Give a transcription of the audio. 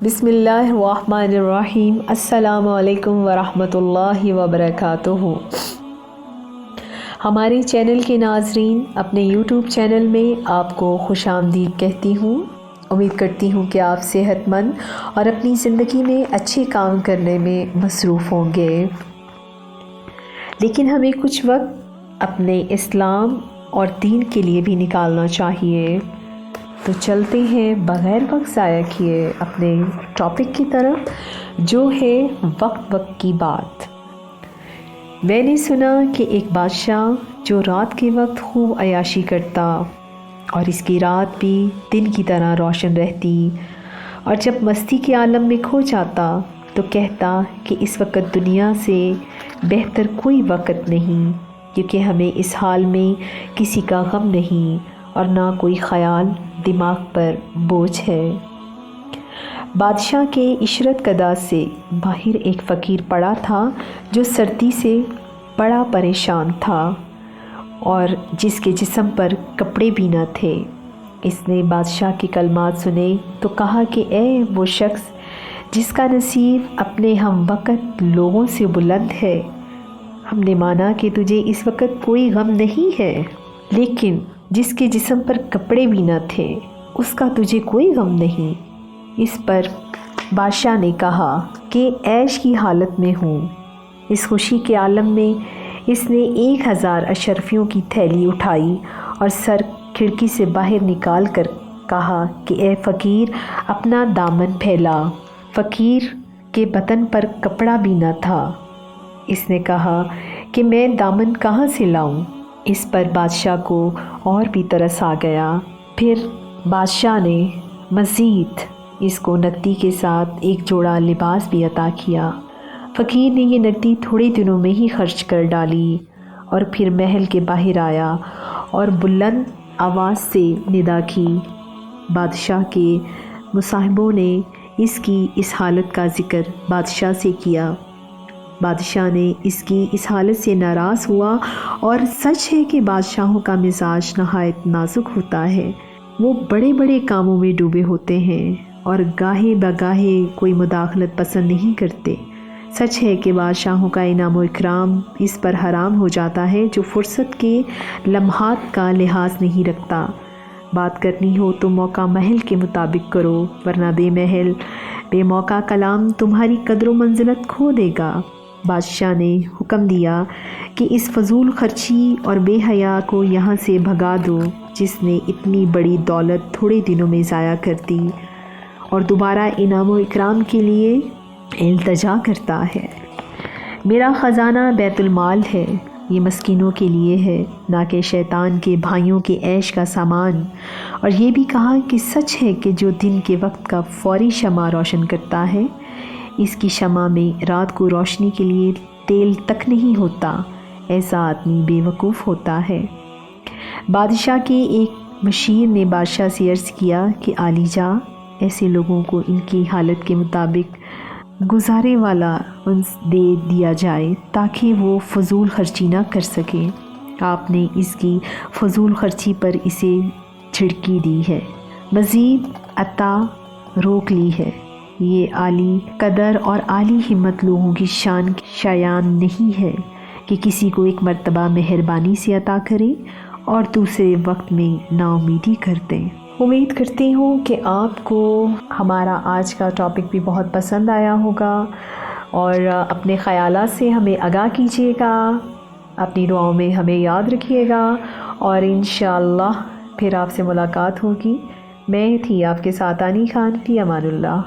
بسم اللہ الرحمن الرحیم۔ السلام علیکم ورحمۃ اللہ وبرکاتہ۔ ہمارے چینل کے ناظرین، اپنے یوٹیوب چینل میں آپ کو خوش آمدید کہتی ہوں۔ امید کرتی ہوں کہ آپ صحت مند اور اپنی زندگی میں اچھے کام کرنے میں مصروف ہوں گے، لیکن ہمیں کچھ وقت اپنے اسلام اور دین کے لیے بھی نکالنا چاہیے۔ تو چلتے ہیں بغیر وقت ضائع کیے اپنے ٹاپک کی طرف، جو ہے وقت کی بات۔ میں نے سنا کہ ایک بادشاہ جو رات کے وقت خوب عیاشی کرتا اور اس کی رات بھی دن کی طرح روشن رہتی، اور جب مستی کے عالم میں کھو جاتا تو کہتا کہ اس وقت دنیا سے بہتر کوئی وقت نہیں، کیونکہ ہمیں اس حال میں کسی کا غم نہیں اور نہ کوئی خیال دماغ پر بوجھ ہے۔ بادشاہ کے عشرت قدا سے باہر ایک فقیر پڑا تھا جو سردی سے بڑا پریشان تھا اور جس کے جسم پر کپڑے بھی نہ تھے۔ اس نے بادشاہ کے کلمات سنے تو کہا کہ اے وہ شخص جس کا نصیب اپنے ہم وقت لوگوں سے بلند ہے، ہم نے مانا کہ تجھے اس وقت کوئی غم نہیں ہے، لیکن جس کے جسم پر کپڑے بھی نہ تھے اس کا تجھے کوئی غم نہیں۔ اس پر بادشاہ نے کہا کہ عیش کی حالت میں ہوں۔ اس خوشی کے عالم میں اس نے 1000 اشرفیوں کی تھیلی اٹھائی اور سر کھڑکی سے باہر نکال کر کہا کہ اے فقیر اپنا دامن پھیلا۔ فقیر کے بدن پر کپڑا بھی نہ تھا۔ اس نے کہا کہ میں دامن کہاں سے لاؤں؟ اس پر بادشاہ کو اور بھی ترس آ گیا۔ پھر بادشاہ نے مزید اس کو نقدی کے ساتھ ایک جوڑا لباس بھی عطا کیا۔ فقیر نے یہ نقدی تھوڑے دنوں میں ہی خرچ کر ڈالی اور پھر محل کے باہر آیا اور بلند آواز سے ندا کی۔ بادشاہ کے مصاحبوں نے اس کی اس حالت کا ذکر بادشاہ سے کیا۔ بادشاہ نے اس کی اس حالت سے ناراض ہوا، اور سچ ہے کہ بادشاہوں کا مزاج نہایت نازک ہوتا ہے۔ وہ بڑے بڑے کاموں میں ڈوبے ہوتے ہیں اور گاہے بگاہے کوئی مداخلت پسند نہیں کرتے۔ سچ ہے کہ بادشاہوں کا انعام و اکرام اس پر حرام ہو جاتا ہے جو فرصت کے لمحات کا لحاظ نہیں رکھتا۔ بات کرنی ہو تو موقع محل کے مطابق کرو، ورنہ بے محل بے موقع کلام تمہاری قدر و منزلت کھو دے گا۔ بادشاہ نے حکم دیا کہ اس فضول خرچی اور بے حیا کو یہاں سے بھگا دو، جس نے اتنی بڑی دولت تھوڑے دنوں میں ضائع کر دی اور دوبارہ انعام و اکرام کے لیے التجا کرتا ہے۔ میرا خزانہ بیت المال ہے، یہ مسکینوں کے لیے ہے، نہ کہ شیطان کے بھائیوں کے عیش کا سامان۔ اور یہ بھی کہا کہ سچ ہے کہ جو دن کے وقت کا فوری شمع روشن کرتا ہے، اس کی شمع میں رات کو روشنی کے لیے تیل تک نہیں ہوتا۔ ایسا آدمی بے وقوف ہوتا ہے۔ بادشاہ کے ایک مشیر نے بادشاہ سے عرض کیا کہ عالی جاں، ایسے لوگوں کو ان کی حالت کے مطابق گزارے والا انس دے دیا جائے تاکہ وہ فضول خرچی نہ کر سکے۔ آپ نے اس کی فضول خرچی پر اسے جھڑکی دی ہے، مزید عطا روک لی ہے۔ یہ عالی قدر اور عالی ہمت لوگوں کی شایان نہیں ہے کہ کسی کو ایک مرتبہ مہربانی سے عطا کریں اور دوسرے وقت میں نا امیدی کر دیں۔ امید کرتی ہوں کہ آپ کو ہمارا آج کا ٹاپک بھی بہت پسند آیا ہوگا، اور اپنے خیالات سے ہمیں آگاہ کیجیے گا، اپنی دعاؤں میں ہمیں یاد رکھیے گا، اور انشاءاللہ پھر آپ سے ملاقات ہوگی۔ میں تھی آپ کے ساتھ آنی خان، فی امان اللہ۔